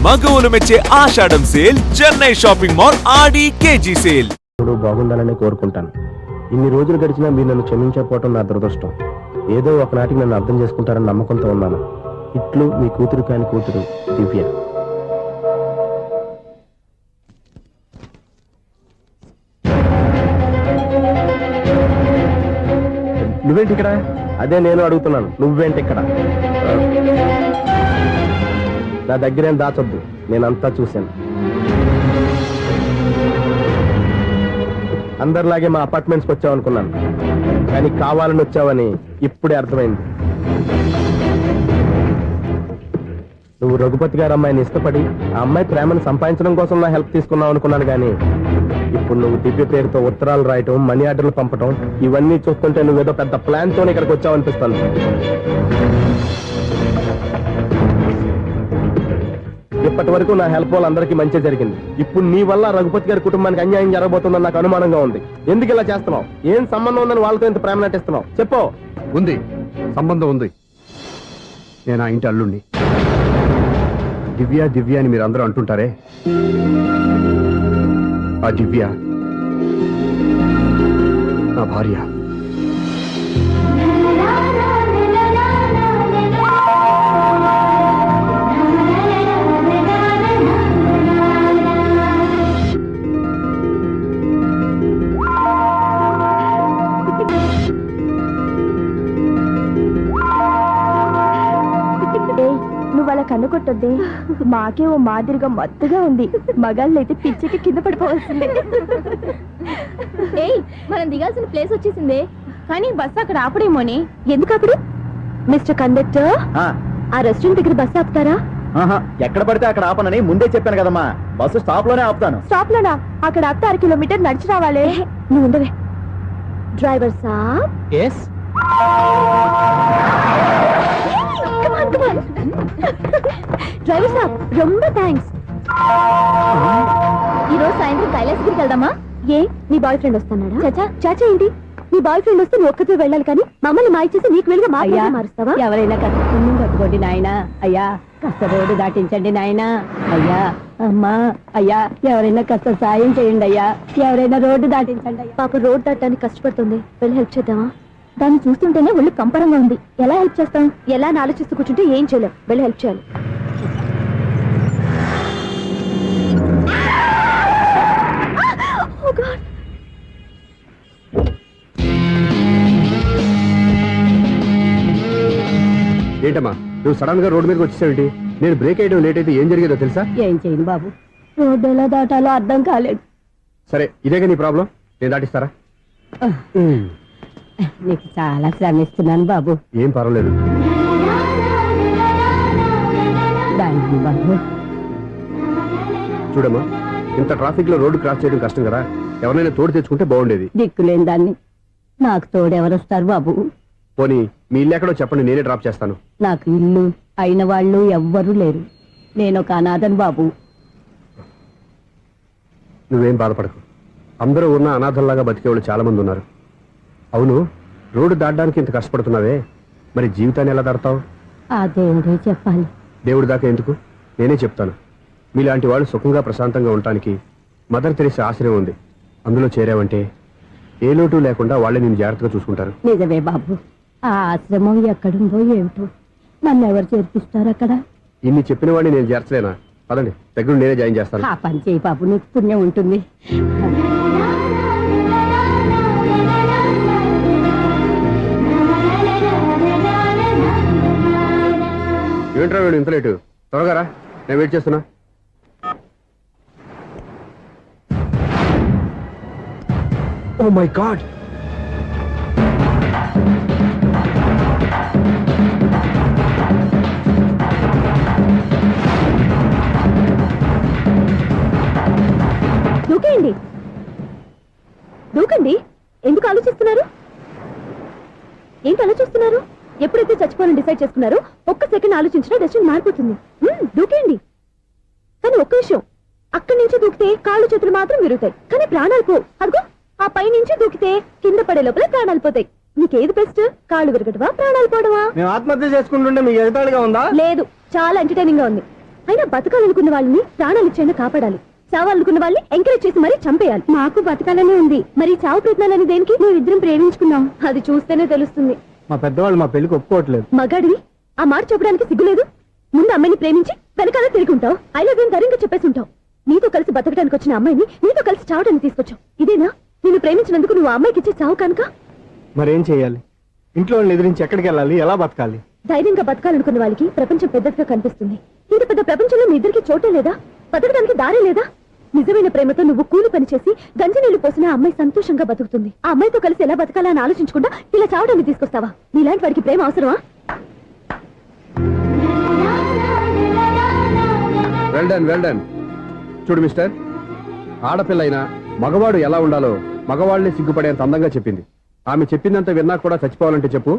మగవులు మెచ్చే ఆషాఢం sale Chennai shopping mall ఆడి KG sale. బాగుండాలని కోరుకుంటాను. ఇన్ని రోజులు గడిచినా మీరు నన్ను క్షమించకపోవటం నా దురదృష్టం. ఏదో ఒకనాటికి నన్ను అర్థం చేసుకుంటారని నమ్మకంతో ఉన్నాను. ఇట్లు మీ కూతురు కాని కూతురు దివ్య. నువ్వేంటి ఇక్కడ? అదే నేను అడుగుతున్నాను, నువ్వేంటి ఇక్కడ? నా దగ్గరేం దాచొద్దు, నేనంతా చూశాను. అందరిలాగే మా అపార్ట్మెంట్స్కి వచ్చావు అనుకున్నాను, కానీ కావాలని వచ్చావని ఇప్పుడే అర్థమైంది. నువ్వు రఘుపతి గారు అమ్మాయిని ఇష్టపడి ఆ అమ్మాయి ప్రేమను సంపాదించడం కోసం నా హెల్ప్ తీసుకున్నావు అనుకున్నాను, కానీ ఇప్పుడు నువ్వు దివ్య పేరుతో ఉత్తరాలు రాయటం, మనీ ఆర్డర్లు పంపటం, ఇవన్నీ చూస్తుంటే నువ్వేదో పెద్ద ప్లాన్ తోనే ఇక్కడికి వచ్చావు అనిపిస్తాను. ఇప్పటి వరకు నా హెల్ప్ వాళ్ళందరికీ మంచి జరిగింది. ఇప్పుడు నీ వల్ల రఘుపతి గారి కుటుంబానికి అన్యాయం జరగబోతుందని నాకు అనుమానంగా ఉంది. ఎందుకు ఇలా చేస్తున్నావు? ఏం సంబంధం ఉందని వాళ్ళతో ఇంత ప్రేమ నటిస్తున్నావు? చెప్పు. ఉంది, సంబంధం ఉంది. నేను ఆ ఇంటి అల్లుండి. దివ్య దివ్య అని మీరు అందరూ అంటుంటారే, ఆ దివ్య నా భార్య. కన్ను కొట్టొద్దే, మాకే ఓ మాదిరిగా మత్తుగా ఉంది. మగాళ్ళైతే పిచ్చికి కింద పడిపోవాల్సిందే. ఏయ్, మనం దిగాల్సిన ప్లేస్ వచ్చేసిందే, కానీ బస్సు అక్కడ ఆపడేమోని. ఎందుకు అప్పుడు? మిస్టర్ కండక్టర్, ఆ రెస్టారెంట్ దగ్గర బస్సు ఆపుతారా? ఎక్కడ పడితే అక్కడ ఆపనని ముందే చెప్పాను కదమ్మా. బస్సు స్టాప్ లోనే ఆపుతాను. స్టాప్ లోనా? అక్కడ ఆపితే 6 కిలోమీటర్ నడిచి రావాలి. నువ్వు ఉండవే. డ్రైవర్ సాబ్. ఎస్. డ్రైవర్ సాబ్, రొంబ థ్యాంక్స్. ఈరోజు సాయంత్రం కైలాసగిరికి వెళ్దామా? ఏ, నీ బాయ్ ఫ్రెండ్ వస్తున్నాడా? చాచా చాచా ఏంటి? నీ బాయ్ ఫ్రెండ్ వస్తే నువ్వు ఒక్కతో వెళ్ళాలి, కానీ మమ్మల్ని మాయిచేసి నీకు వెళ్ళి మారుస్తావా? ఎవరైనా కట్టుకుని కట్టుకోండి నాయనా. అయ్యా కాస్త రోడ్డు దాటించండి నాయనా. అయ్యా అమ్మా, అయ్యా ఎవరైనా కాస్త సాయం చేయండి అయ్యా. ఎవరైనా రోడ్డు దాటించండి అయ్యా. పాప రోడ్డు దాటడానికి కష్టపడుతుంది, వెళ్ళి హెల్ప్ చేద్దామా? దాన్ని చూస్తుంటేనే ఒళ్ళు కంపరంగా ఉంది. ఎలా హెల్ప్ చేస్తాం? ఎలా అని ఆలోచిస్తూ కూర్చుంటే ఏం చేయలేం. వెళ్ళి హెల్ప్ చేయాలి. ఏంటమ్మా నువ్వు సడన్ గా రోడ్డు మీదకి వచ్చేసావేంటి? నేను బ్రేక్ అయ్యడం లేట్ అయితే ఏం జరిగేదో తెలుసా? ఏం చేయను బాబు, రోడ్డు ఎలా దాటాలో అర్థం కాలేదు. సరే, ఇదేగా నీ ప్రాబ్లం, నేను దాటిస్తారా? నీకు చాలా శ్రమిస్తున్నాను బాబు. ఏం పర్వాలేదు బాబు. చూడమ్మా, ఇంత ట్రాఫిక్ లో రోడ్డు క్రాస్ చేయడం కష్టం కదా. ఎవరైనా తోడు తెచ్చుకుంటే బాగుండేది. దిక్కులేని దాన్ని నాకు తోడు ఎవరొస్తారు బాబు? పోనీ మీ ఇల్లు ఎక్కడో చెప్పండి, నేనే డ్రాప్ చేస్తాను. నాకు ఇల్లు అయిన వాళ్ళు ఎవ్వరూ లేరు. నేను ఒక అనాథను బాబు. నువ్వేం బాధపడకు, అందరూ ఉన్న అనాథల్లాగా బతికేవాళ్ళు చాలా మంది ఉన్నారు. అవును, రోడ్డు దాటడానికి ఇంత కష్టపడుతున్నావే, మరి జీవితాన్ని ఎలా దాడతావు? ఆ దేవుడే చెప్పాలి. దేవుడి దాకా ఎందుకు, నేనే చెప్తాను. మీలాంటి వాళ్ళు సుఖంగా ప్రశాంతంగా ఉండటానికి మదర్ తెరిసే ఆశ్రయం ఉంది. అందులో చేరావంటే ఏ లోటు లేకుండా వాళ్ళే నేను జాగ్రత్తగా చూసుకుంటారు. నిజమే బాబు, ఆ ఆశ్రమం ఎక్కడుందో ఏమిటో, నన్ను ఎవరు చేర్పిస్తారు అక్కడ? ఇన్ని చెప్పిన వాడిని నేను చేర్చలేనా? పదండి, దగ్గర నేనే జాయిన్ చేస్తాను. ఆ పని చేయి బాబు, నీకు పుణ్యం ఉంటుంది. ఏంట్రా వీడు ఇంత లేటు? త్వరగా రా, నేను వెయిట్ చేస్తున్నా. ఓ మై గాడ్, దూకేయండి, దూకండి. ఎందుకు ఆలోచిస్తున్నారు? ఏంటి ఆలోచిస్తున్నారు? ఎప్పుడైతే చచ్చిపోవాలని డిసైడ్ చేసుకున్నారో ఒక్క సెకండ్ ఆలోచించినా డెసిషన్ మారిపోతుంది. దూకేయండి. కానీ ఒక్క విషయం, అక్కడి నుంచి దూకితే కాళ్ళు చేతులు మాత్రం విరుగుతాయి, కానీ ప్రాణాలు పో. అదిగో ఆ పై నుంచి దూకితే కింద పడే లోపల ప్రాణాలు పోతాయి. నీకేది బెస్ట్? కాళ్ళు విరగటవా, ప్రాణాలు పోవడమా? మేము ఆత్మహత్య చేసుకుంటుంటే మీకు ఎగతాళిగా ఉందా? లేదు, చాలా ఎంటర్టైనింగ్ గా ఉంది. అయినా బతకాలనుకున్న వాళ్ళని ప్రాణాలు ఇచ్చైనా కాపాడాలి, చావాలనుకున్న వాళ్ళని ఎంకరేజ్ చేసి మరీ చంపేయాలి. మాకు బతకాలనే ఉంది, మరి చావు ప్రయత్నాలని దేనికి? మేమిద్దరం ప్రేమించుకున్నాం, అది చూస్తేనే తెలుస్తుంది. మా పెద్దవాళ్ళు మా పెళ్లికి ఒప్పుకోవట్లేదు. మగాడివి ఆ మాట చెప్పడానికి సిగ్గులేదు? ముందు అమ్మాయిని ప్రేమించి వెనకాల తిరుగుంటావు, ఐ లవ్ యూ ధైర్యంగా చెప్పేసి ఉంటావు. నీతో కలిసి బతకడానికి వచ్చిన అమ్మాయిని నీతో కలిసి చావడానికి తీసుకొచ్చావు. ఇదేనా నిన్ను ప్రేమించినందుకు నువ్వు ఆ అమ్మాయికి ఇచ్చే చావు కనుక? మరేం చేయాలి? ఇంట్లో వాళ్ళని ఎదిరించి ఎక్కడికి వెళ్ళాలి? ఎలా బతకాలి? ధైర్యంగా బతకాలనుకున్న వాళ్ళకి ప్రపంచం పెద్దదిగా కనిపిస్తుంది. ఇంత పెద్ద ప్రపంచంలో మీ ఇద్దరికి చోటే లేదా? బతకడానికి దారి లేదా? నిజమైన ప్రేమతో నువ్వు కూలి పని చేసి గంజి నీళ్లు పోసిన ఆ అమ్మాయి సంతోషంగా బతుకుతుంది. ఆ అమ్మాయితో కలిసి ఎలా బతకాలా అని ఆలోచించకుండా ఇలా చావడానికి తీసుకొస్తావా? నీలాంటి వాడికి ప్రేమ అవసరమా? Well done. చూడు మిస్టర్, ఆడపిల్ల అయినా మగవాడు ఎలా ఉండాలో మగవాళ్ళని సిగ్గుపడేంత అందంగా చెప్పింది. ఆమె చెప్పిందంత విన్నా కూడా చచ్చిపోవాలంటే చెప్పు,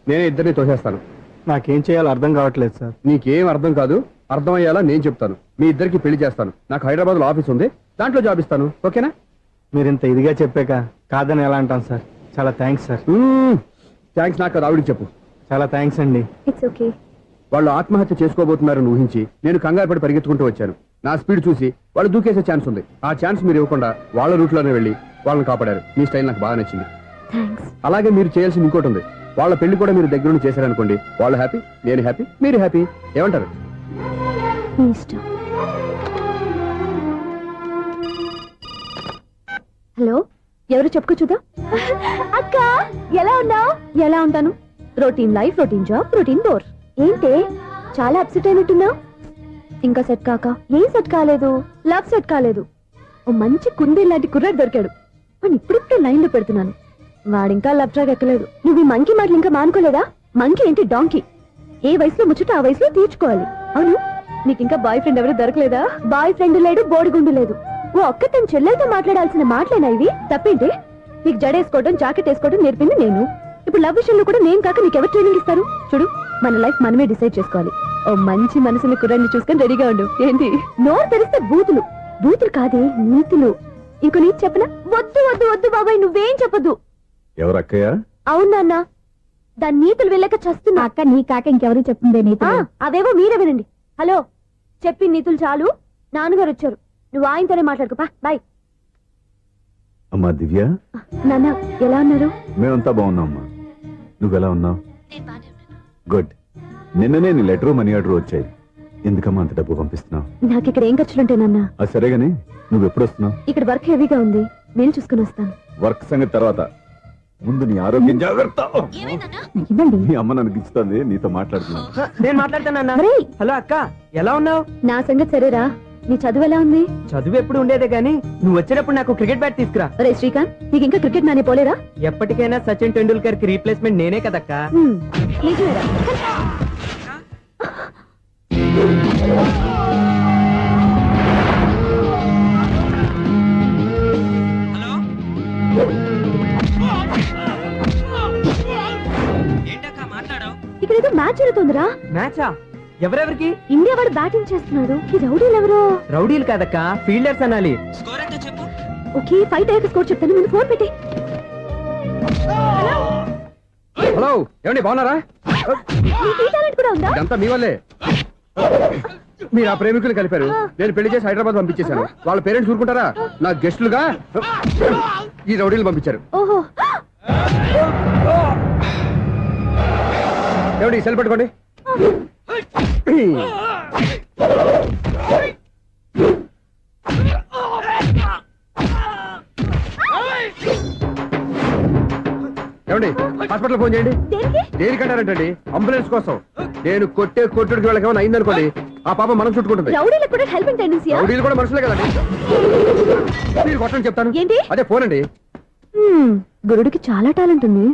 నేనే ఇద్దరిని తోసేస్తాను. నాకేం చేయాలో అర్థం కావట్లేదు సార్. నీకేం అర్థం కాదు, అర్థమయ్యేలా నేను చెప్తాను. మీ ఇద్దరికి పెళ్లి చేస్తాను. నాకు హైదరాబాద్ లో ఆఫీస్ ఉంది, దాంట్లో జాబ్ ఇస్తాను. ఓకేనా? మీరు ఇంత ఇదిగా చెప్పాక కాదని ఎలా అంటాను సార్. చాలా థ్యాంక్స్ సార్. థ్యాంక్స్ నాకు అది ఆవిడికి చెప్పు. చాలా థ్యాంక్స్ అండి. It's okay. వాళ్ళు ఆత్మహత్య చేసుకోబోతున్నారని ఊహించి నేను కంగారు పడి పరిగెత్తుకుంటూ వచ్చాను. నా స్పీడ్ చూసి వాళ్ళు దూకేసే ఛాన్స్ ఉంది. ఆ ఛాన్స్ మీరు ఇవ్వకుండా వాళ్ళ రూట్లోనే వెళ్ళి వాళ్ళని కాపాడారు. మీ స్టైల్ నాకు బాగా నచ్చింది. థ్యాంక్స్. అలాగే మీరు చేయాల్సింది ఇంకోటి ఉంది. వాళ్ళ పెళ్లి కూడా మీరు దగ్గరుండి చేశారనుకోండి, వాళ్ళు హ్యాపీ, నేను హ్యాపీ, మీరు హ్యాపీ. ఏమంటారు? మీ ఇష్టం. హలో, ఎవరు చెప్పుకో చూద్దాం. అక్క ఎలా ఉన్నావు? ఎలా ఉంటాను? Routine life, routine job, routine bore. ఏంటే చాలా అప్సెట్ అయినట్టున్నావు? ఇంకా సెట్ కాక? ఏం సెట్ కాలేదు? లవ్ సెట్ కాలేదు. ఓ మంచి కుందే లాంటి కుర్రాడు దొరికాడు, వాడిని ఇప్పుడిప్పుడే లైన్ లో పెడుతున్నాను. వాడింకా లవ్ ట్రాక్ ఎక్కలేదు. నువ్వు ఈ మంకీ మాటలు ఇంకా మానుకోలేదా? మంకీ ఏంటి డాంకీ? ఏ వయసులో ముచ్చట ఆ వయసులో తీర్చుకోవాలి. అవును, నీకు ఇంకా బాయ్ ఫ్రెండ్ ఎవరు దొరకలేదా? బాయ్ ఫ్రెండ్ లేడు, బోడిగుండు లేదు. ఓ అక్క తన చెల్లెలతో మాట్లాడాల్సిన మాటలేనా ఇవి? తప్పేంటి? నీకు జడేసుకోవడం, జాకెట్ వేసుకోవడం నేర్పింది నేను. ఇప్పుడు లవ్ విషయంలో కూడా నేను కాక నీకెవరు ట్రైనింగ్ ఇస్తారు? చూడు, మన లైఫ్ మనమే డిసైడ్ చేసుకోవాలి. ఓ మంచి మనసుని కుర్రాన్ని చూసుకొని రెడీగా ఉండు. ఏంటి నోరు తెరిస్తే బూతులు? బూతులు కాదే, నీతులు. ఇంకో నీతి చెప్పనా? వద్దు వద్దు వద్దు బాబాయ్, నువ్వేం చెప్పొద్దు. ఎవరక్కయ్య? అవునా అన్న, దాని నీతులు వెళ్ళక చస్తున్నా. అక్క నీ కాక ఇంకెవరు చెప్తుందే నీతో? అవేవో మీరే వినండి. హలో, చెప్పి నీతులు చాలు, నాన్నగారు వచ్చారు. నువ్వు ఆయనతోనే మాట్లాడుకోపా. బాయ్. అమ్మా దివ్య, నాన్న ఎలా ఉన్నారు? మేమంతా బాగున్నాం అమ్మా. నువ్వెలా ఉన్నావు? గుడ్. నిన్ననే నీ లెటరు మనీ ఆర్డర్ వచ్చాయి. ఎందుకమ్మా అంత డబ్బు పంపిస్తున్నావు? నాకు ఇక్కడ ఏం ఖర్చులుంటాయి నాన్న. అది సరేగాని నువ్వు ఎప్పుడు వస్తున్నావు? ఇక్కడ వర్క్ హెవీగా ఉంది, నేను చూసుకుని వస్తాను. వర్క్ సంగతి తర్వాత, ముందు నీ ఆరోగ్యం జాగ్రత్త. ఇవ్వండి. నీ అమ్మ నన్ను గిచ్చుతుంది, నీతో మాట్లాడుతున్నాను. నేను మాట్లాడతానన్నా. ఒరేయ్, హలో అక్క, ఎలా ఉన్నావు? నా సంగతి సరేరా, నీ చదువు ఎలా ఉంది? చదువు ఎప్పుడు ఉండేదే గానీ నువ్వు వచ్చినప్పుడు నాకు క్రికెట్ బ్యాట్ తీసుకురా. ఒరే శ్రీకాంత్, నీకు ఇంకా క్రికెట్ నానే పోలేరా? ఎప్పటికైనా సచిన్ టెండూల్కర్ కి రీప్లేస్మెంట్ నేనే కదక్కా. నిజమేరా? ఇక్కడ ఏదో మ్యాచ్ జరుగుతుందిరా. మ్యాచా? ఎవరెవరికి? ఇండియా వాడు బ్యాటింగ్ చేస్తున్నాడు. ఈ రౌడీలు ఎవరు? రౌడీలు కాదక్క, ఫీల్డర్స్ అనాలి. ఓకే, ఫైట్ అయ్యాక స్కోర్ చెప్తాను, ముందు ఫోన్ పెట్టి. హలో, ఏమండి బాగున్నారా? నీకు ఈ టాలెంట్ కూడా ఉందా? ఇదంతా మీ వల్లే. మీరు ఆ ప్రేమికులు కలిపారు, నేను పెళ్లి చేసి హైదరాబాద్ పంపించేశాను. వాళ్ళ పేరెంట్స్ ఊరుకుంటారా? నా గెస్టులుగా ఈ రౌడీలు పంపించారు. ఓహో, ఏమండి సెల్ పెట్టుకోండి. ఏమండి హాస్పిటల్ ఫోన్ చేయండి. దేనికి? దేనికంటారంటండి? అంబులెన్స్ కోసం. నేను కొట్టే కొట్టుడికి వాళ్ళకి ఏమైనా అయిందనుకోండి, ఆ పాప మనం చుట్టుకుంటుంది. రౌడీలకు కూడా హెల్పింగ్ టెండెన్సీయా? రౌడీలు కూడా మనుషులే కదండి. మీరు కొట్టండి చెప్తాను. ఏంటి? అదే ఫోన్ అండి. గురుడికి చాలా టాలెంట్ ఉంది.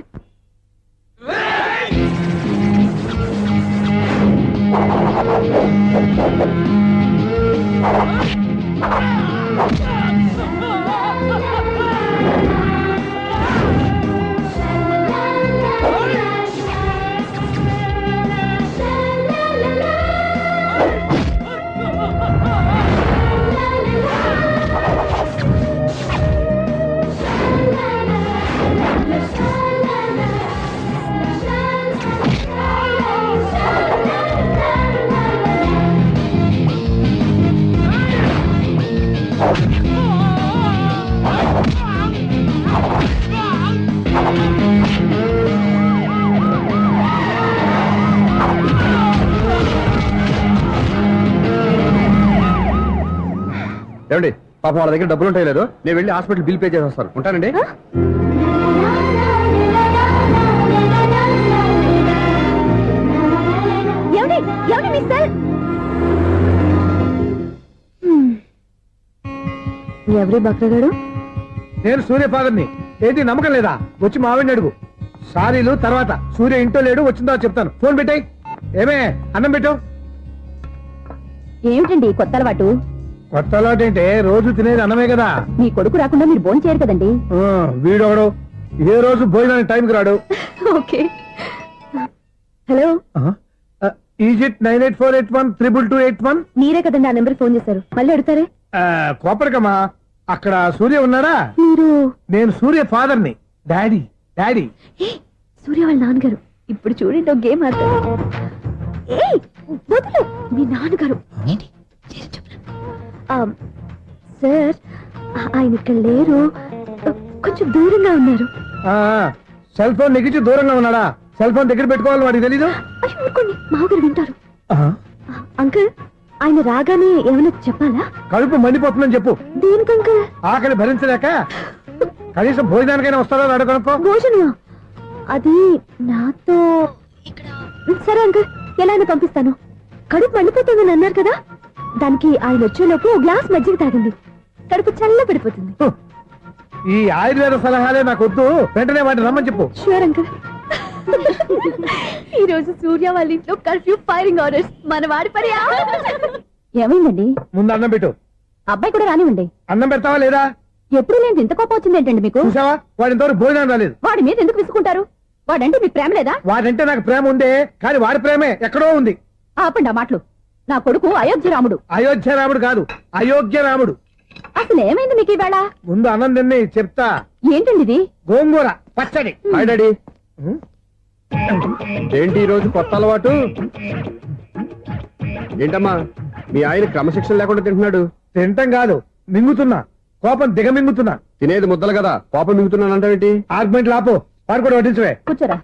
ఏమండి పాపం వాళ్ళ దగ్గర డబ్బులు ఉంటాయి లేదు, నేను వెళ్ళి హాస్పిటల్ బిల్ పే చేసి వస్తాను. ఉంటానండి. ఏమండి ఏమండి మిస్టర్ ఎవరి బక్రగాడు? నేను సూర్య ఫాదర్ని. ఏంటి నమ్మకం లేదా? వచ్చి మా ఆవిడని అడుగు. సారీలు తర్వాత. సూర్య ఇంట్లో లేడు, వచ్చిందో చెప్తాను. ఫోన్ పెట్టాయి. ఏమే అన్నం పెట్టు. ఏమిటండి కొత్త అలవాటు? కొత్త అలవాటు ఏంటే? రోజు తినేది అన్నమే కదా. మీ కొడుకు రాకుండా మీరు భోజనం చేయరు కదండి. వీడొకడు ఏ రోజు భోజనానికి టైంకి రాడు. ఓకే. Hello, is it 9848132281. మీరే కదండి ఆ నెంబర్ ఫోన్ చేశారు, మళ్ళీ అడుగుతారే? కోపరికమ్మా. అక్కడ సూర్య ఉన్నాడా? మీరు? నేను సూర్య ఫాదర్ని. Daddy daddy. ఏ, సూర్య వాళ్ళ నాన్నగారు. ఇప్పుడు చూడండి ఒక గేమ్ ఆడతారు. ఏయ్, వదిలు. మీ నాన్నగారు సార్, ఆయన ఇక్కడ లేరు, కొంచెం దూరంగా ఉన్నారు. సెల్ ఫోన్ నెగిచి దూరంగా ఉన్నాడా? సెల్ ఫోన్ దగ్గర పెట్టుకోవాలి, వాడికి తెలీదు. అయ్యో ఊరుకోండి, మామగారు వింటారు. అంకుల్, ఆయన రాగానే ఏమైనా చెప్పాలా? కడుపు మండిపోతుందని చెప్పు. దేనికి అంకుల్? ఆకలి భరించలేక కనీసం భోజనానికైనా వస్తారో అడగనుకో. భోజనమా? అది నాతో ఇక్కడ. సరే అంకుల్, ఎలా అయినా పంపిస్తాను. కడుపు మండిపోతుందని అన్నారు కదా, దానికి ఆయన వచ్చేలోపు ఓ గ్లాస్ మజ్జిగ తాగింది, కడుపు చల్ల పడిపోతుంది. ఈ ఆయుర్వేద సలహాలే నాకు వద్దు, వెంటనే వాటిని రమ్మని చెప్పు. Sure uncle. ఈ రోజు సూర్య వాళ్ళ ఇంట్లో కర్ఫ్యూ ఫైరింగ్ ఆర్డర్స్. మన వాడి పని. ఏమైందండి? ముందు అన్నం పెట్టు. అబ్బాయి కూడా రానివ్వండి. అన్నం పెడతావా లేదా? ఎప్పుడు లేదు ఇంత కోపం వచ్చింది ఏంటండి మీకు? చూసావా, వాడి ఇంతవరకు భోజనం రాలేదు. వాడి మీద ఎందుకు విసుకుంటారు? వాడంటే మీకు ప్రేమ లేదా? వాడంటే నాకు ప్రేమ ఉందే, కానీ వాడి ప్రేమే ఎక్కడో ఉంది. ఆపండి ఆ మాటలు. నా కొడుకు అయోధ్య రాముడు. అయోధ్య రాముడు కాదు, అయోగ్య రాముడు. అసలు ఏమైంది మీకు ఈవేళ? ముందు అన్నం తిని చెప్తా. ఏంటండి ఇది? గోంగూర పచ్చడి. Hi daddy. ఏంటి ఈ రోజు కొత్త అలవాటు? ఏంటమ్మా, మీ ఆయన క్రమశిక్షణ లేకుండా తింటున్నాడు? తింటం కాదు, మింగుతున్నా. కోపం దిగమింగుతున్నా. తినేది ముద్దలు కదా, కోపం మింగుతున్నాను అంటావేంటి? ఆర్గ్మెంట్ లాపో, వాడు కూడా వడ్డించవే. కూర్చోరా.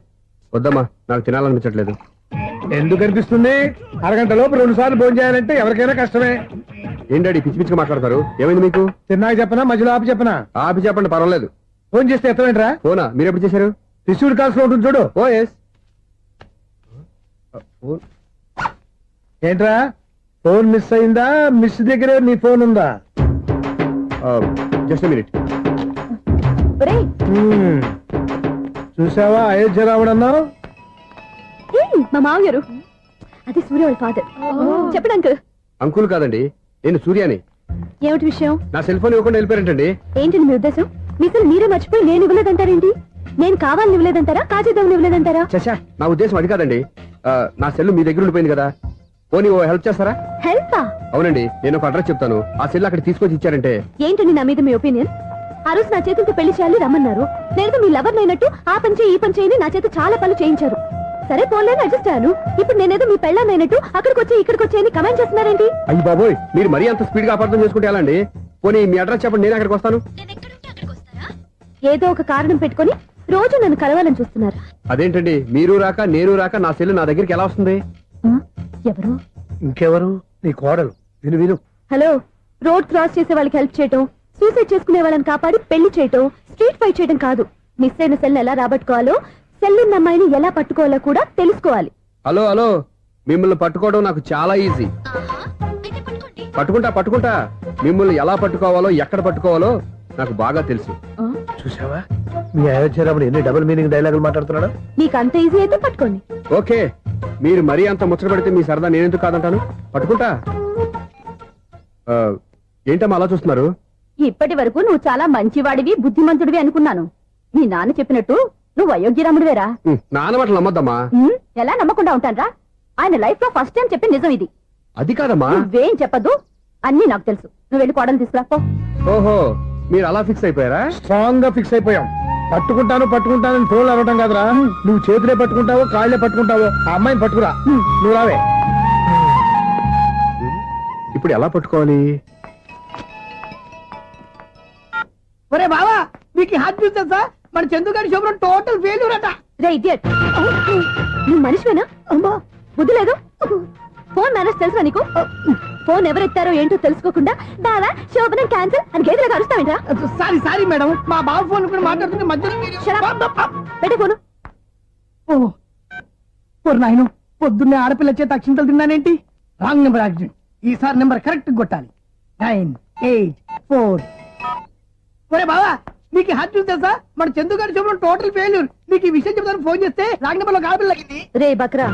వద్దమ్మా, నాకు తినాలనిపించట్లేదు. ఎందుకు అనిపిస్తుంది? అరగంట లోపు 2 సార్లు భోజనం చేయాలంటే ఎవరికైనా కష్టమే. ఏం డాడీ పిచ్చి పిచ్చిగా మాట్లాడతారు? ఏమైంది మీకు? తిన్నాక చెప్పనా, మధ్యలో ఆపి చెప్పనా? ఆపి చెప్పండి, పర్వాలేదు. ఫోన్ చేస్తే ఎత్తమేంట్రా? ఫోనా? మీరు ఎప్పుడు చేశారు? రిసీవ్డ్ కాల్స్ లో ఉంటుంది చూడు. ఓ ఎస్. ఏంట్రా, ఫోన్ మిస్ అయిందా? మిస్ దగ్గరే నీ ఫోన్ ఉందా? Just minute. ఒరేయ్, చూసావా, అయోధ్య రాముడు అన్నావు. ఏయ్, మా మామగారు. అది సూర్య వాళ్ళ ఫాదర్. చెప్పండి అంకుల్. అంకుల్ కాదండి, నేను సూర్యాని. ఏమిటి విషయం? నా సెల్ ఫోన్ ఇవ్వకుండా వెళ్ళిపోయారంటండి. ఏంటండి మీ ఉద్దేశం? మీకు మీరే మర్చిపోయి నేను ఇవ్వలేదంటారేంటి? నేను కావాలని ఇవ్వలేదంటారా, కాజేద్దామని ఇవ్వలేదంటారా? చచ్చా, నా ఉద్దేశం అది కాదండి. నా సెల్ మీ దగ్గర ఉండిపోయింది కదా, పోనీ ఓ హెల్ప్ చేస్తారా? హెల్పా? అవునండి, నేను ఒక అడ్రస్ చెప్తాను, ఆ సెల్ అక్కడ తీసుకొచ్చి ఇచ్చారంటే. ఏంటండి నా మీద మీ ఒపీనియన్? ఆ రోజు నా చేతులతో పెళ్లి చేయాలి రమ్మన్నారు. నేను మీ లవర్ అయినట్టు ఆ పని చేయి ఈ పని చేయని నా చేత చాలా పనులు చేయించారు. సరే ఫోన్లోనే అడ్జస్ట్ అయ్యాను. ఇప్పుడు నేనేదో మీ పెళ్ళాన్ని అయినట్టు అక్కడికి వచ్చి ఇక్కడికి వచ్చి కమెంట్ చేస్తున్నారేంటి? అయ్యి బాబోయ్, మీరు మరీ అంత స్పీడ్ గా అపార్థం చేసుకుంటే ఎలా అండి? పోనీ మీ అడ్రస్ చెప్పండి, నేను అక్కడికి వస్తాను. ఏదో ఒక కారణం పెట్టుకొని రోజు నన్ను కలవాలని చూస్తున్నారు. అదేంటండి, మీరు రాక నేను రాక నా సెల్ నా దగ్గరికి ఎలా వస్తుంది? ఎవరు? ఇంకెవరు? నీ కోడలు. విను విను. హలో, రోడ్ క్రాస్ చేసే వాళ్ళకి హెల్ప్ చేయటం, సూసైడ్ చేసుకునే వాళ్ళని కాపాడి పెళ్లి చేయటం, స్ట్రీట్ ఫైట్ చేయడం కాదు. మిస్ అయిన సెల్ ఎలా రాబట్టుకోవాలో, సెల్ ఉన్న అమ్మాయిని ఎలా పట్టుకోవాలో కూడా తెలుసుకోవాలి. హలో హలో, మిమ్మల్ని పట్టుకోవడం నాకు చాలా ఈజీ. పట్టుకుంటా. మిమ్మల్ని ఎలా పట్టుకోవాలో, ఎక్కడ పట్టుకోవాలో నాకు బాగా తెలుసు. చూసావా, మీ అయోధ్య రాముడు ఎన్ని డబుల్ మీనింగ్ డైలాగులు మాట్లాడుతున్నాడు. నీకు అంత ఈజీ అయితే పట్టుకోండి. ఓకే, మీరు మరీ అంత ముచ్చట పెడితే మీ సరదా నేనెందుకు కాదంటాను. పట్టుకుంటా. ఏంటమ్మా అలా చూస్తున్నారు? ఇప్పటి వరకు నువ్వు చాలా మంచివాడివి, బుద్ధిమంతుడివి అనుకున్నాను. మీ నాన్న చెప్పినట్టు నువ్వు అయోగ్యరాముడివేరా? నాన్న మాటలు నమ్మద్దమ్మా. ఎలా నమ్మకుండా ఉంటానరా? ఆయన లైఫ్ లో ఫస్ట్ టైం చెప్పిన నిజం ఇది. అది కాదమ్మా. నువ్వేం చెప్పదు, అన్ని నాకు తెలుసు. నువ్వు వెళ్ళి కోడలు తీసుకురాపో. ఓహో, మీరు అలా ఫిక్స్ అయిపోయారా? స్ట్రాంగ్ గా ఫిక్స్ అయిపోయాం. పట్టుకుంటానని ఫోన్లు అడగటం కాదురా. నువ్వు చేతులే పట్టుకుంటావో కాళ్ళే పట్టుకుంటావో ఆ అమ్మాయిని పట్టుకురా. నువ్వు రావే. ఇప్పుడు ఎలా పట్టుకోవాలి? ఒరే బావా మీకు హాట్ న్యూస్ తెలుసా? మన చందుగారి శుభ్రం టోటల్ ఫెయిల్యూర్ అట. రే ఇడియట్, నువ్వు మనిషివేనా? అమ్మా బుద్ధి లేదు. ఫోన్ మేనేజ్ తెలుసా నీకు? ఫోన్ ఎవరెత్తారో ఏంటో తెలుసుకోకుండా బావా శోభనం క్యాన్సిల్ అని గేదెలకు అరుస్తావేంట్రా? సారీ సారీ మేడం, మా బావ ఫోన్ కూడా మాట్లాడుతుంటే మధ్యలో మీరు- Shut up. పెట్టే ఫోను. ఓ నాయను, పొద్దున్నే ఆడపిల్ల చేత అక్షింతలు తిన్నానేంటి? Wrong number accident. ఈసారి నెంబర్ కరెక్ట్ కొట్టాలి. 984. ఒరే బావా మీకు హాట్ న్యూస్ తెలుసా? మన చందుగారి శుభ్రం టోటల్ ఫెయిల్యూర్. మీకు ఈ విషయం చెప్తాను ఫోన్ చేస్తే రాంగ్ నెంబర్ లో ఆడపిల్ల తగ్గింది. రే బక్రా,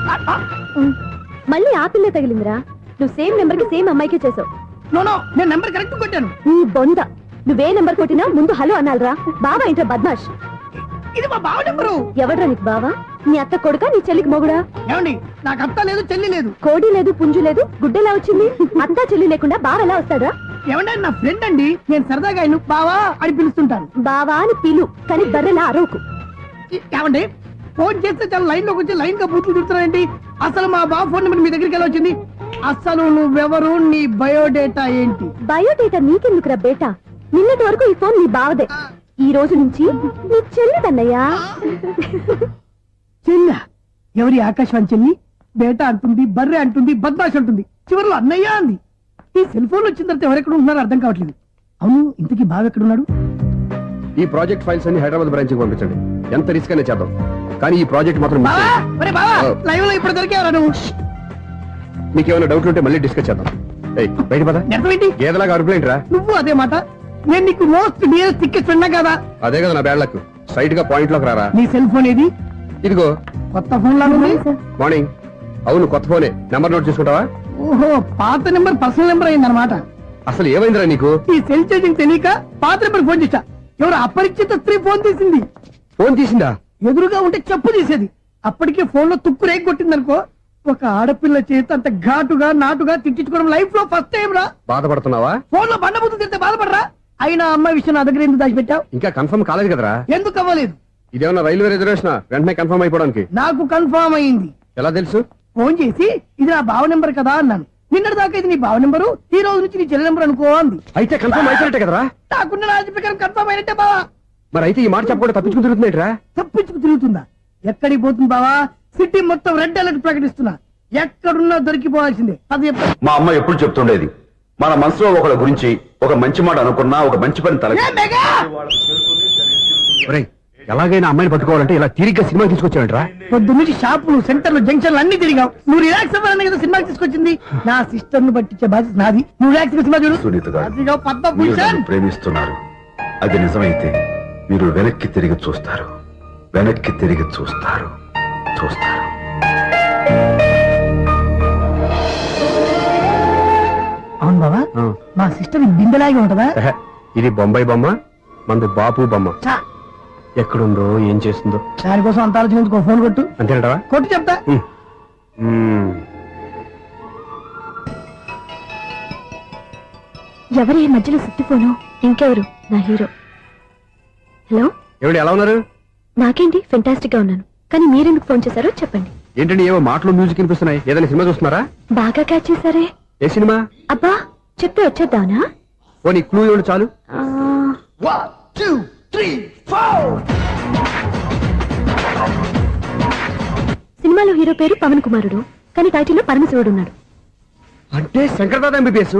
మళ్ళీ ఆ పిల్లే తగిలిందిరా. నువ్వు సేమ్ నెంబర్ కి సేమ్ అమ్మాయికే చేసావు. నో నేను నెంబర్ కరెక్ట్ కొట్టాను. నీ బొంద, నువ్వే నెంబర్ కొట్టినా ముందు హలో అనాలిరా. బావా ఏంటో బద్మాష్. ఇది మా బావ నెంబరు. ఎవడ్రా నీకు బావా? నీ అత్త కొడుకా, నీ చెల్లికి మొగుడా? ఏమండి, నాకు అత్త లేదు చెల్లి లేదు. కోడి లేదు, పుంజు లేదు, గుడ్డెలా వచ్చింది? అత్త చెల్లి లేకుండా బావ ఎలా వస్తాడా? ఏమంటే నా ఫ్రెండ్ అండి, నేను సరదాగా ఆయన బావా అని పిలుస్తుంటాను. బావా అని పిలు, కానీ బర్రెలా అరవకు. ఏమండి, ఫోన్ చేస్తే చాలా లైన్ లోకి వచ్చి లైన్ గా బూతులు తిడుతున్నాయండి. అసలు మా బావ ఫోన్ నెంబర్ మీ దగ్గరికి ఎలా వచ్చింది? అసలు నువ్వెవరు, నీ బయోడేటా ఏంటి? బయోడేటా నీకెందుకురా బేటా? నిన్నటి వరకు ఈ ఫోన్ నీ బావదే, ఈ రోజు నుంచి నీ చెల్లిదన్నయ్యా. చెల్ల ఎవరి? ఆకాశవాణి చెల్లి. బేటా అంటుంది, బర్రె అంటుంది, బద్మాష్ అంటుంది, చివరిలో అన్నయ్య అంది. ఈ సెల్ ఫోన్ వచ్చిన తర్వాత ఎవరెక్కడ ఉంటున్నారో అర్థం కావట్లేదు. అవును, ఇంతకీ బావ ఎక్కడున్నాడు? ఈ ప్రాజెక్ట్ ఫైల్స్ అన్ని హైదరాబాద్ బ్రాంచ్ కి పంపించండి. ఎంత రిస్క్ అయినా చేద్దాం, కానీ ఈ ప్రాజెక్ట్ మాత్రం miss బావా, చేయొద్దు. ఒరే బావా, లైవ్ లో ఇప్పుడు దొరికేవరా నువ్వు? మీకు ఏమైనా డౌట్ ఉంటే మళ్ళీ డిస్కస్ చేద్దాం. ఏయ్, బయట పద. నెరవేంటి? గేదలాగా అరుపులేంట్రా? నువ్వు అదే మాట. నేను నీకు మోస్ట్ డియరెస్ట్ టికెట్స్ ఉన్నా కదా. అదే కదా నా బ్యాడ్ లక్. స్ట్రైట్ గా పాయింట్ లోకి రారా. నీ సెల్ ఫోన్ ఏది? ఇదిగో. కొత్త ఫోన్ లాగా ఉంది. మార్నింగ్. అవును, కొత్త ఫోనే. నెంబర్ నోట్ చేసుకుంటావా? ఓహో, పాత నెంబర్ పర్సనల్ నెంబర్ అయిందన్నమాట. అసలు ఏమైందిరా నీకు? ఈ సెల్ ఛార్జింగ్ తెలియక పాత నెంబర్ ఫోన్ చేశా. ఎవరు అపరిచిత స్త్రీ ఫోన్ తీసింది. ఫోన్ తీసిందా? ఎదురుగా ఉంటే చెప్పు తీసేది. అప్పటికే ఫోన్ లో తుక్కు రేగి కొట్టిందనుకో. ఒక ఆడపిల్ల చేత అంత ఘాటుగా నాటుగా తిట్టించుకోవడం లైఫ్ లో ఫస్ట్ టైం రా. బాధపడుతున్నావా? ఫోన్ లో బండబుద్ధి తింటే బాధపడరా? అయినా అమ్మాయి విషయం నా దగ్గర ఎందుకు దాచిపెట్టావు? ఇంకా కన్ఫర్మ్ కాలేదు కదరా. ఎందుకు అవ్వలేదు? ఇదేమన్నా రైల్వే రిజర్వేషన్? వెంటనే కన్ఫర్మ్ అయిపోవడానికి. నాకు కన్ఫర్మ్ అయింది. ఎలా తెలుసు? ఫోన్ చేసి ఇది నా బావ నెంబర్ కదా అన్నాను. నిన్నటి దాకా ఇది నీ బావ నెంబరు, ఈ రోజు నుంచి నీ చెల్లి నెంబర్ అనుకో అంది. అయితే కన్ఫర్మ్ అయిపోయినట్టే కదరా. నాకున్న రాజు ప్రకారం కన్ఫర్మ్ అయినట్టే బావా. మరి అయితే ఈ మాట చెప్పకుండా తప్పించుకుని తిరుగుతున్నాయిట్రా. తప్పించుకు తిరుగుతుందా? ఎక్కడికి పోతుంది బావా? సిటీ మొత్తం రెడ్ అలర్ట్ ప్రకటిస్తున్నా. ఎక్కడున్నా దొరికిపోవాల్సిందే. అది మా అమ్మ ఎప్పుడు చెప్తుండేది, మన మనసులో ఒకళ్ళ గురించి ఒక మంచి మాట అనుకున్నా, ఒక మంచి పని తల ఎలాగైనా అమ్మాయిని పట్టుకోవాలంటే ఇలా తిరిగ్గా సినిమా తీసుకొచ్చావంట్రా. పొద్దు నుంచి షాపులు, సెంటర్లు, జంక్షన్లు అన్ని తిరిగావు. నువ్వు రిలాక్స్ అవ్వాలని కదా సినిమాకి తీసుకొచ్చింది. నా సిస్టర్ ను పట్టించే బాధ్యత నాది. నువ్వు రిలాక్స్ గా సినిమా చూడు. సునీత గారు, అదిగో మీరు పద్మభూషణ్. నన్ను ప్రేమిస్తున్నారు. అది నిజమైతే మీరు వెనక్కి తిరిగి చూస్తారు, వెనక్కి తిరిగి చూస్తారు, చూస్తారు. అవును బావా, మా సిస్టర్ బిందెలాగే ఉంటదా? ఇది బొంబాయి బొమ్మ, మంది బాపు బొమ్మ. చా, ఎక్కడుందో ఏం చేస్తుందో. దానికోసం అంత ఆలోచించుకో. ఫోన్ కొట్టు. అంతేనటవా? కొట్టు చెప్తా. ఎవరి ఈ మధ్యలో సుత్తి ఫోను? ఇంకెవరు? నా హీరో. హలో, ఏమిటి ఎలా ఉన్నారు? నాకేంటి ఫెంటాస్టిక్ గా ఉన్నాను, కానీ మీరెందుకు ఫోన్ చేశారో చెప్పండి. ఏంటండి ఏవో మాటలు మ్యూజిక్ వినిపిస్తున్నాయి. ఏదైనా సినిమా చూస్తున్నారా? బాగా క్యాచ్ చేశారే. ఏ సినిమా? అబ్బా, చెప్తే వచ్చేద్దానా? ఓ నీ క్లూ ఇవ్వండి చాలు. సినిమాలో హీరో పేరు పవన్ కుమారుడు, కానీ టైటిల్లో పరమశివుడు ఉన్నాడు. అంటే శంకర్దాద ఎంబీబీఎస్.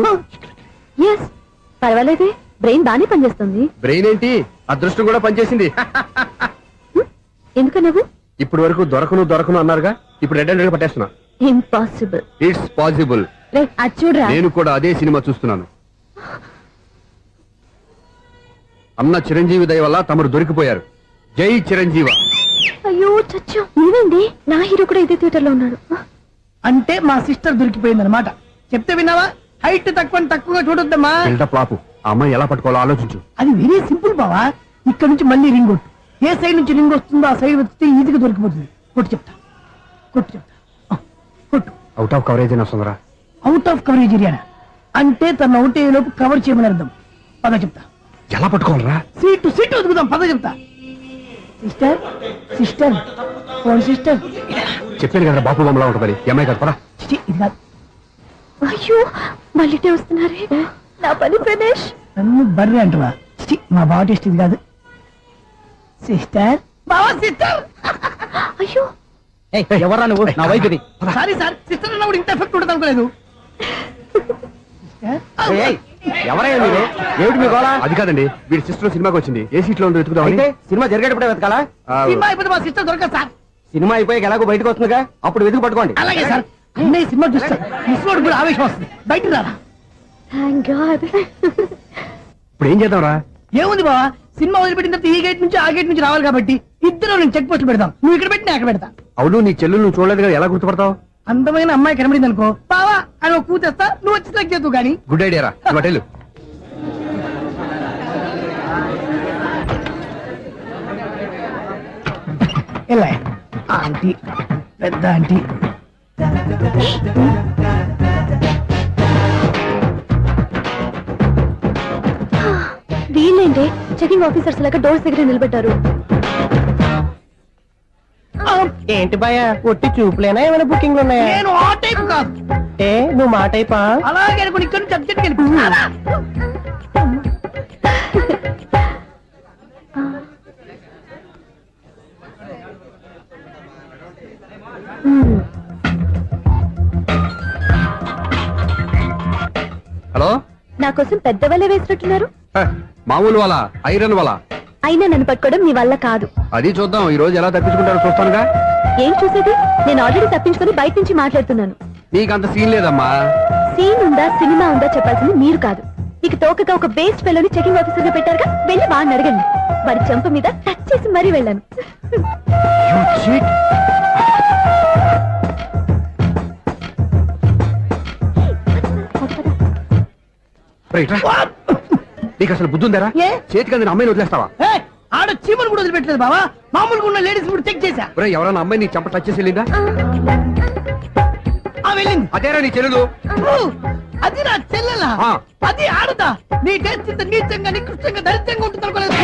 ఎస్, పర్వాలేదే, బ్రెయిన్ బానే పనిచేస్తుంది. బ్రెయిన్ ఏంటి, అదృష్టం కూడా పనిచేసింది. ఎందుకన్నావు? ఇప్పటి వరకు దొరకను అన్నారుగా, ఇప్పుడు రెడ్ హండ్రెడ్ పట్టేస్తున్నా. ఇంపాసిబుల్. It's possible. రే, అది చూడరా. నేను కూడా అదే సినిమా చూస్తున్నాను. అన్న చిరంజీవి దయ వల్ల తమరు దొరికిపోయారు. జై చిరంజీవ. అయ్యో చచ్చు, నీవేంది? నా హీరో కూడా ఇదే థియేటర్ లో ఉన్నాడు. అంటే మా సిస్టర్ దొరికిపోయింది అనమాట. చెప్తే విన్నావా? హైట్ తక్కువగా చూడొద్దమ్మా. బిల్డప్ లాపు. ఆ అమ్మాయి ఎలా పట్టుకోవాలో ఆలోచించు. అది వెరీ సింపుల్ బావా. ఇక్కడ నుంచి మళ్ళీ రింగ్ కొట్టు. ఏ సైడ్ నుంచి రింగ్ వస్తుందో ఆ సైడ్ వస్తే ఈజీగా దొరికిపోతుంది. కొట్టు చెప్తా. కొట్టు. అవుట్ ఆఫ్ కవరేజ్ అయినా వస్తుందరా. అవుట్ ఆఫ్ కవరేజ్ ఏరియా అంటే తన అవుట్ అయ్యే లోపు కవర్ చేయమని అర్థం. పద చెప్తా. ఎలా పట్టుకోవాలరా? సీటు వదుకుదాం. పద చెప్తా. Sister phone sister. చెప్పాను కదా బాపు బొమ్మలా ఉంటుంది. అమ్మాయి కదా పరా. ఇది కాదు. అయ్యో, మళ్ళీ వస్తున్నారే. నా పని ఫినిష్. నన్ను బర్రె అంటవా? చిచి మా బావ టేస్ట్ ఇది కాదు. సిస్టర్ బావా సిస్టర్. అయ్యో ఎవరా నువ్వు? నా వైఫ్ ఇది. సారీ సార్, సిస్టర్ అన్నప్పుడు ఇంత ఎఫెక్ట్ ఉంటుంది అనుకోలేదు. ఎవరైనా మీరు? ఏమిటి మీ గోళ? అది కాదండి, వీడి సిస్టర్ సినిమాకి వచ్చింది. ఏ సీట్ లో ఉందో వెతుకుదామని. అయితే సినిమా జరిగేటప్పుడే వెతకాలా? సినిమా అయిపోతే మా సిస్టర్ దొరకదు సార్. సినిమా అయిపోయాక ఎలాగో బయటకు వస్తుందిగా, అప్పుడు వెతుకు పట్టుకోండి. అలాగే సార్, అన్నయ్య సినిమా చూస్తారు, మిస్ కూడా ఆవేశం వస్తుంది, బయట రారా. Thank God. ఇప్పుడు ఏం చేద్దాంరా? ఏముంది బావా, సినిమా వదిలిపెట్టిన తర్వాత ఈ గేట్ నుంచి ఆ గేట్ నుంచి రావాలి కాబట్టి ఇద్దరు నేను చెక్ పోస్ట్ పెడతాం. నువ్వు ఇక్కడ పెట్టి నేను అక్కడ పెడతా. అవును, నీ చెల్లెలు నువ్వు చూడలేదు కదా, ఎలా గుర్తుపడతావు? అందమైన అమ్మాయి కనబడింది అనుకో, బావా అని ఒక కూతేస్తా, నువ్వు వచ్చి సెలెక్ట్ చేద్దు కానీ. గుడ్ ఐడియా రా, హోటల్. ఎలా ఆంటీ, పెద్ద ఆంటీ. వీళ్ళేంటి చెకింగ్ ఆఫీసర్స్ లాగా డోర్స్ దగ్గర నిలబెట్టారు. ఏంటి భయ, ఒట్టి చూపులేనా ఏమైనా బుకింగ్లు ఉన్నాయా? నేను ఆ టైప్ కాదు. ఏ నువ్వు మా టైపా? అలాగే అనుకుని ఇక్కడ నుంచి అర్జెంట్కి వెళ్ళిపోతున్నా. హలో, నా కోసం పెద్ద వలే వేసినట్టున్నారు. మామూలు వాళ్ళ ఐరన్ వాళ్ళ. అయినా నన్ను పట్టుకోవడం మీ వల్ల కాదు. అది చూద్దాం, ఈ రోజు ఎలా తప్పించుకుంటారో చూస్తానుగా. ఏం చూసేది? నేను ఆల్రెడీ తప్పించుకొని బయట నుంచి మాట్లాడుతున్నాను. నీకంత సీన్ లేదమ్మా. సీన్ ఉందా సినిమా ఉందా చెప్పాల్సింది మీరు కాదు. మీకు తోకగా ఒక బేస్ట్ ఫెలోని చెకింగ్ ఆఫీసర్ గా పెట్టారుగా, వెళ్ళి వాడిని అడగండి. వాడి చెంప మీద టచ్ చేసి మరీ వెళ్ళాను. నీకు అసలు బుద్ధి ఉందారా? ఏ? చేతికి అందిన అమ్మాయిని వదిలేస్తావా? ఏయ్, ఆడ చీమలు కూడా వదిలిపెట్టలేదు బావా, మామూలుగా ఉన్న లేడీస్ కూడా చెక్ చేశా. ఒరేయ్, ఎవరైనా అమ్మాయి నీ చెంప టచ్ చేసి వెళ్ళిందా? ఆ వెళ్ళింది. అదేరా నీ చెల్లెలు. ఓ, అది నా చెల్లెలా? ఆ. అది ఆడదా? నీ టేస్ట్ ఇంత నీచంగా నికృష్టంగా దరిద్రంగా ఉంటుంది అనుకోలేదు.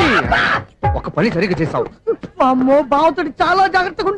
ఒక పని సరిగ్గా చేస్తావు. అమ్మో, బావతోటి చాలా జాగ్రత్తగా ఉండాలి.